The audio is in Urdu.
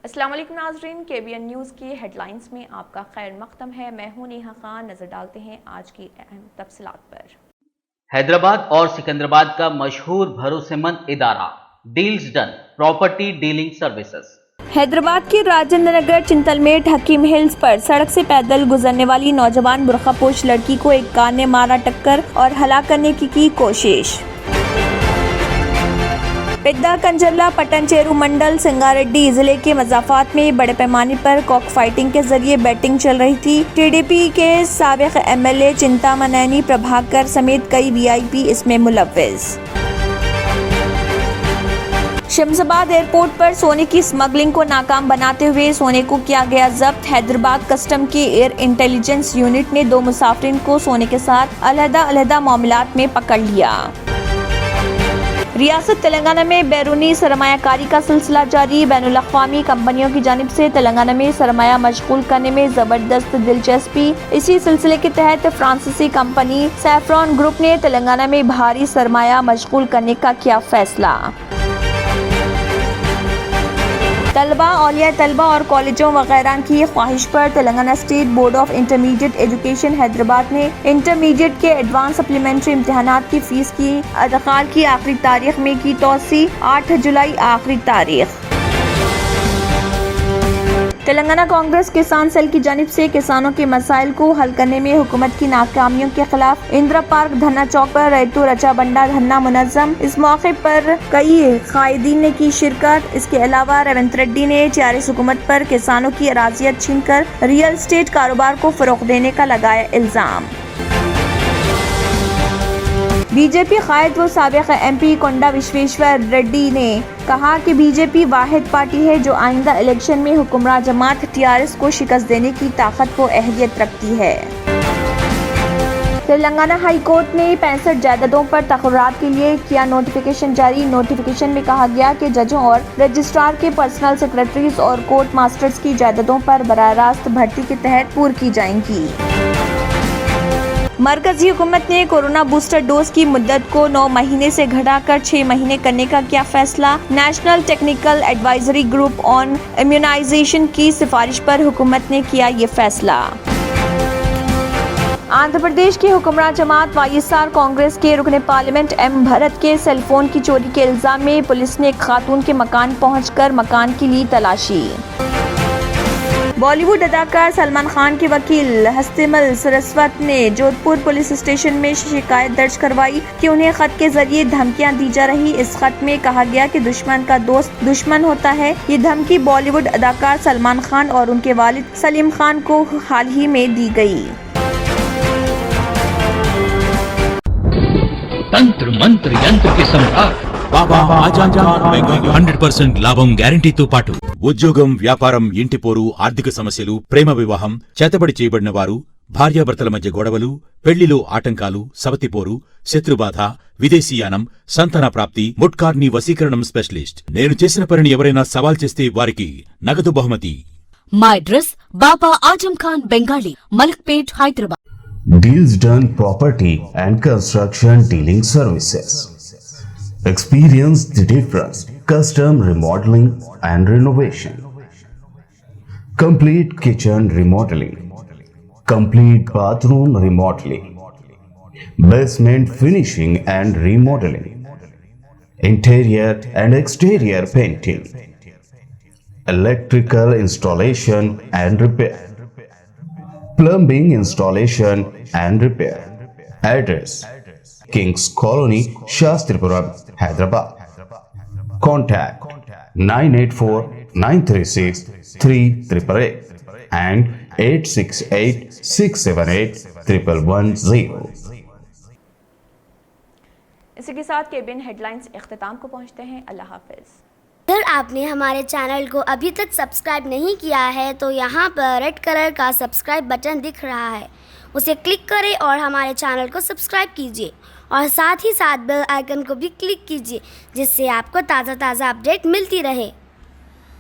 السلام علیکم ناظرین، KBN نیوز کی ہیڈ لائنز میں آپ کا خیر مقدم ہے۔ میں ہوں نیہا خان۔ نظر ڈالتے ہیں آج کی اہم تفصیلات پر۔ حیدرآباد اور سکندرآباد کا مشہور بھروسے مند ادارہ deals done property dealing services. Hyderabad کے راجندر نگر چنتلمیٹ حکیم ہلز پر سڑک سے پیدل گزرنے والی نوجوان برقع پوش لڑکی کو ایک کار نے مارا ٹکر اور ہلاک کرنے کی کوشش۔ پڈا کنجرلا پٹن چیرو منڈل سنگاریڈی ضلع کے مضافات میں بڑے پیمانے پر کاک فائٹنگ کے ذریعے بیٹنگ چل رہی تھی۔ TDP کے سابق MLA چنتامنینی پربھاکر سمیت کئی VIP اس میں ملوث۔ شمس آباد ایئرپورٹ پر سونے کی اسمگلنگ کو ناکام بناتے ہوئے سونے کو کیا گیا ضبط۔ حیدرآباد کسٹم کی ایئر انٹیلیجنس یونٹ نے 2 مسافرین کو سونے کے ساتھ علیحدہ معاملات میں پکڑ لیا۔ ریاست تلنگانہ میں بیرونی سرمایہ کاری کا سلسلہ جاری۔ بین الاقوامی کمپنیوں کی جانب سے تلنگانہ میں سرمایہ مشغول کرنے میں زبردست دلچسپی۔ اسی سلسلے کے تحت فرانسیسی کمپنی سیفران گروپ نے تلنگانہ میں بھاری سرمایہ مشغول کرنے کا کیا فیصلہ۔ طلبہ، اولیاء طلبہ اور کالجوں وغیرہ کی خواہش پر Telangana state board of intermediate education Hyderabad نے انٹرمیڈیٹ کے ایڈوانس سپلیمنٹری امتحانات کی فیس کی ادخال کی آخری تاریخ میں کی توسیع۔ 8 جولائی آخری تاریخ۔ تلنگانہ کانگریس کسان سیل کی جانب سے کسانوں کے مسائل کو حل کرنے میں حکومت کی ناکامیوں کے خلاف اندرا پارک دھرنا چوک پر ریتو رچا بنڈا دھرنا منظم۔ اس موقع پر کئی قائدین نے کی شرکت۔ اس کے علاوہ ریونت ریڈی نے TRS حکومت پر کسانوں کی اراضیاں چھین کر ریئل اسٹیٹ کاروبار کو فروغ دینے کا لگایا الزام۔ BJP قائد و سابق MP کونڈا وشویشور ریڈی نے کہا کہ BJP واحد پارٹی ہے جو آئندہ الیکشن میں حکمراں جماعت TRS کو شکست دینے کی طاقت و اہلیت رکھتی ہے۔ تلنگانہ ہائی کورٹ نے 65 جائیدادوں پر تقررات کے لیے کیا نوٹیفیکیشن جاری۔ نوٹیفیکیشن میں کہا گیا کہ ججوں اور رجسٹرار کے پرسنل سیکریٹریز اور کورٹ ماسٹرز کی جائیدادوں پر براہ راست بھرتی کے تحت پور کی جائیں گی۔ مرکزی حکومت نے کورونا بوسٹر ڈوز کی مدت کو 9 مہینے سے گھٹا کر 6 مہینے کرنے کا کیا فیصلہ۔ National technical advisory group on immunisation کی سفارش پر حکومت نے کیا یہ فیصلہ۔ آندھرا پردیش کی حکمراں جماعت YSR کانگریس کے رکن پارلیمنٹ M بھرت کے سیل فون کی چوری کے الزام میں پولیس نے ایک خاتون کے مکان پہنچ کر مکان کی لی تلاشی۔ بالی ووڈ اداکار سلمان خان کے وکیل ہستیمل سرسوت نے جودھپور پولیس اسٹیشن میں شکایت درج کروائی کہ انہیں خط کے ذریعے دھمکیاں دی جا رہی۔ اس خط میں کہا گیا کہ دشمن کا دوست دشمن ہوتا ہے۔ یہ دھمکی بالی ووڈ اداکار سلمان خان اور ان کے والد سلیم خان کو حال ہی میں دی گئی۔ తంత్ర మంత్ర యంత్రకి సమ్రాట్ బాబా ఆజాన్ 100% లాభం గ్యారంటీతో పాటు ఉద్యోగం, వ్యాపారం, ఇంటి పోరు, ఆర్థిక సమస్యలు, ప్రేమ వివాహం, చేతబడి చేయబడిన వారు, భార్యాభర్తల మధ్య గొడవలు, పెళ్లిలో ఆటంకాలు, సవతిపోరు, శత్రుబాధ, విదేశీయానం, సంతాన ప్రాప్తి, ముట్కార్ని వశీకరణం స్పెషలిస్ట్। నేను చేసిన పనిని ఎవరైనా సవాల్ చేస్తే వారికి నగదు బహుమతి। మా address Baba Azam Khan Bengali, Malakpet, Hyderabad. Deals Done Property and Construction Dealing Services. Experience the difference. Custom remodeling and renovation. Complete kitchen remodeling. Complete bathroom remodeling. Basement finishing and remodeling. Interior and exterior painting. Electrical installation and repair. Plumbing installation and repair. Address: Kings Colony, Shastripuram, Hyderabad. Contact 984-936-3888 and 868-678-1110. اسی کے ساتھ KBN ہیڈ لائنز اختتام کو پہنچتے ہیں۔ اللہ حافظ۔ اگر آپ نے ہمارے چینل کو ابھی تک سبسکرائب نہیں کیا ہے تو یہاں پر ریڈ کلر کا سبسکرائب بٹن دکھ رہا ہے، اسے کلک کریں اور ہمارے چینل کو سبسکرائب کیجیے اور ساتھ ہی ساتھ بیل آئیکن کو بھی کلک کیجیے جس سے آپ کو تازہ اپڈیٹ ملتی رہے۔